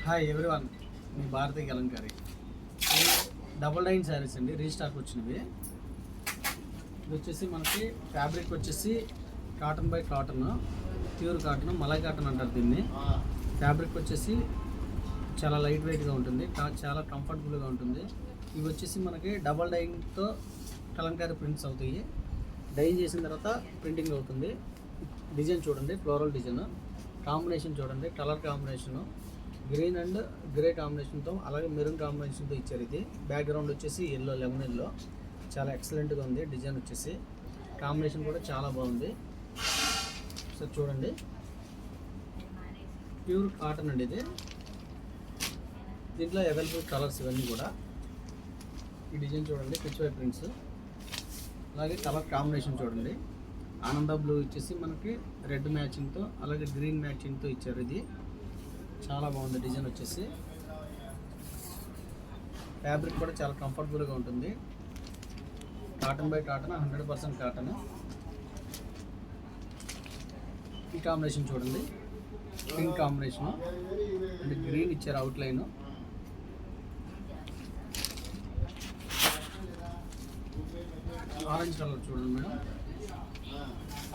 Hi everyone, మీ Bharati Kalamkari. Double dyne saris అండి, restock వచ్చినవి. ఇది వచ్చేసి మనకి ఫ్యాబ్రిక్ వచ్చేసి cotton by cotton, pure cotton, malai cotton అంటారు దీన్ని. ఫ్యాబ్రిక్ వచ్చేసి చాలా లైట్ వెయిట్గా ఉంటుంది, చాలా కంఫర్టబుల్గా ఉంటుంది. ఇవి వచ్చేసి మనకి డబల్ డైన్తో కలంకారీ ప్రింట్స్ అవుతాయి. డైన్ చేసిన తర్వాత ప్రింటింగ్ అవుతుంది. డిజైన్ చూడండి, ఫ్లోరల్ డిజైన్. కాంబినేషన్ చూడండి, colour combination green and grey కాంబినేషన్తో, అలాగే మెరూన్ కాంబినేషన్తో ఇచ్చారు. ఇది బ్యాక్గ్రౌండ్ వచ్చేసి లెమన్ ఎల్లో, చాలా ఎక్సలెంట్గా ఉంది. డిజైన్ వచ్చేసి కాంబినేషన్ కూడా చాలా బాగుంది. సో చూడండి, ప్యూర్ కాటన్ అండి ఇది. దీంట్లో అవైలబుల్ కలర్స్ ఇవన్నీ కూడా. ఈ డిజైన్ చూడండి, పిచ్ వై ప్రింట్స్. అలాగే కలర్ కాంబినేషన్ చూడండి, ఆనంద బ్లూ ఇచ్చేసి మనకి రెడ్ మ్యాచింగ్తో, అలాగే గ్రీన్ మ్యాచింగ్తో ఇచ్చారు. ఇది చాలా బాగుంది. డిజైన్ వచ్చేసి ఫ్యాబ్రిక్ కూడా చాలా కంఫర్టబుల్గా ఉంటుంది. Cotton by cotton, 100% cotton. ఈ కాంబినేషన్ చూడండి, పింక్ కాంబినేషన్ అండ్ గ్రీన్ ఇచ్చారు అవుట్లైన్. ఆరెంజ్ కలర్ చూడండి madam,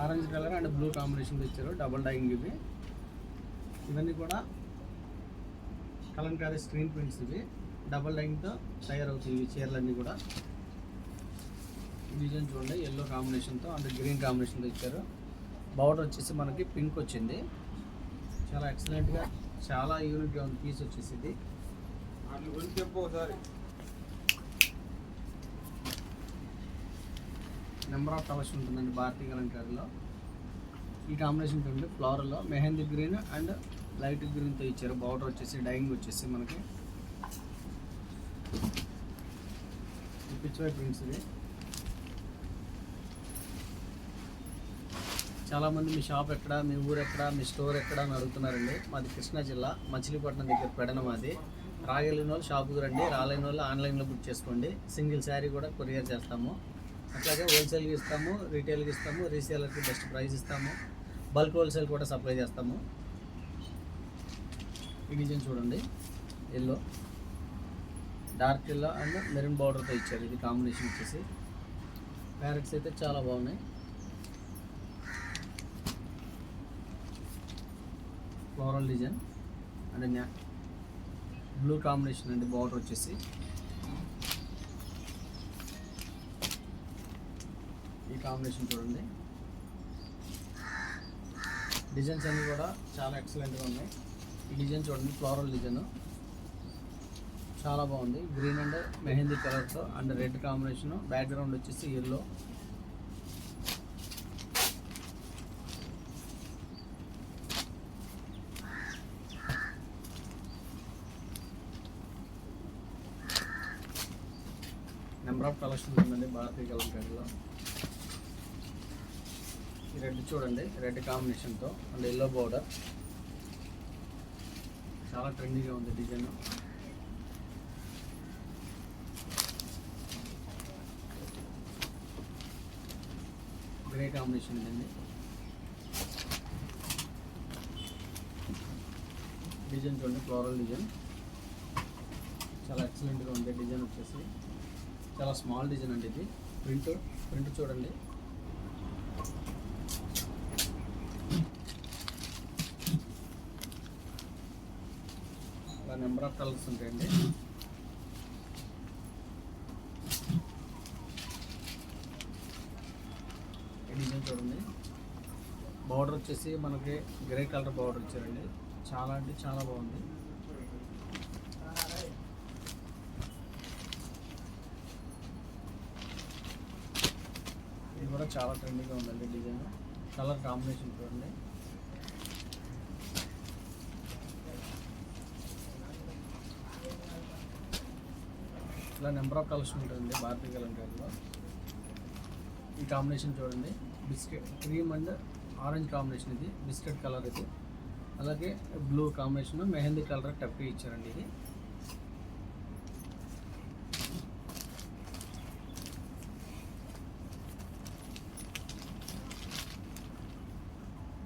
orange colour and blue కాంబినేషన్తో ఇచ్చారు. డబల్ డైయింగ్ ఇవన్నీ కూడా కలంకారీ స్క్రీన్ ప్రింట్స్. ఇవి డబల్ డైయింగ్తో తయారవుతాయి ఇవి చీరలన్నీ కూడా. ఈ డిజైన్ చూడండి, ఎల్లో కాంబినేషన్తో అండ్ గ్రీన్ కాంబినేషన్తో ఇచ్చారు. బార్డర్ వచ్చేసి మనకి పింక్ వచ్చింది. చాలా ఎక్సలెంట్గా, చాలా యూనిక్గా ఉంది పీస్ వచ్చేసి. ఇది నెంబర్ ఆఫ్ కలర్స్ ఉంటుందండి భారతీ కలంకారీలో. ఈ కాంబినేషన్ చూడండి, ఫ్లవర్లో మెహందీ గ్రీన్ అండ్ లైట్ గ్రీన్తో ఇచ్చారు. బార్డర్ వచ్చేసి డైయింగ్ వచ్చేసి మనకి పిచ్ వై ప్రింట్స్. ఇది చాలామంది మీ షాప్ ఎక్కడ, మీ ఊరు ఎక్కడ, మీ స్టోర్ ఎక్కడ అని అడుగుతున్నారండి. మాది కృష్ణా జిల్లా, మచిలీపట్నం దగ్గర పెడన మాది. రాగలిగిన వాళ్ళు షాపుకి రండి, రాలేని వాళ్ళు ఆన్లైన్లో బుక్ చేసుకోండి. సింగిల్ శారీ కూడా కొరియర్ చేస్తాము. అట్లాగే హోల్సేల్కి ఇస్తాము, రీటైల్కి ఇస్తాము, రీసేలర్కి బెస్ట్ ప్రైస్ ఇస్తాము. బల్క్ హోల్సేల్ కూడా సప్లై చేస్తాము. ఈ డిజైన్ చూడండి, yellow, dark yellow and maroon బార్డర్తో ఇచ్చారు. ఇది కాంబినేషన్ వచ్చేసి ప్యారెట్స్ అయితే చాలా బాగున్నాయి. Floral design and blue combination అండి. బార్డర్ వచ్చేసి ఈ కాంబినేషన్ చూడండి. డిజైన్స్ అన్నీ కూడా చాలా ఎక్సలెంట్గా ఉన్నాయి. ఈ డిజైన్ చూడండి, ఫ్లోరల్ డిజైన్ చాలా బాగుంది. గ్రీన్ అండ్ మెహందీ కలర్తో అండ్ రెడ్ కాంబినేషన్. బ్యాక్గ్రౌండ్ వచ్చేసి ఎల్లో. నెంబర్ ఆఫ్ కలర్స్ ఉంటుందండి భారతీయ కలంకారీలో. ఈ రెడ్ చూడండి, రెడ్ కాంబినేషన్తో అండ్ ఎల్లో బోర్డర్. చాలా ట్రెండీగా ఉంది డిజైన్. గ్రే కాంబినేషన్ అండి. డిజైన్ చూడండి, ఫ్లోరల్ డిజైన్ చాలా ఎక్సలెంట్గా ఉంది. డిజైన్ వచ్చేసి చాలా స్మాల్ డిజైన్ అండి. ఇది ప్రింట్ చూడండి. నెంబర్ ఆఫ్ కలర్స్ ఉంటాయండి. డిజైన్ చూడండి, బార్డర్ వచ్చేసి మనకి గ్రే కలర్ బార్డర్ ఇచ్చారండి. చాలా అంటే చాలా బాగుంది. ఇది కూడా చాలా ట్రెండీగా ఉందండి డిజైన్. కలర్ కాంబినేషన్ చూడండి. ఇలా నెంబర్ ఆఫ్ కలర్స్ ఉంటుంది భారతీ కలంకారీలో. ఈ కాంబినేషన్ చూడండి, biscuit cream and orange combination. ఇది బిస్కెట్ కలర్. ఇది అలాగే బ్లూ కాంబినేషన్, మెహందీ కలర్ టప్పి ఇచ్చారండి. ఇది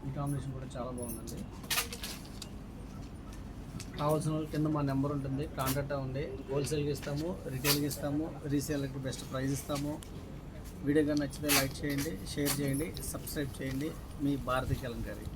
ఈ కాంబినేషన్ కూడా చాలా బాగుందండి. కావాల్సిన వాళ్ళు కింద మా నెంబర్ ఉంటుంది, కాంటాక్ట్ అవ్వండి. హోల్సేల్గా ఇస్తాము, రిటైల్గా ఇస్తాము, రీసేలర్కి బెస్ట్ ప్రైస్ ఇస్తాము. వీడియో కానీ నచ్చితే లైక్ చేయండి, షేర్ చేయండి, సబ్స్క్రైబ్ చేయండి. మీ భారతి కలంకారీ.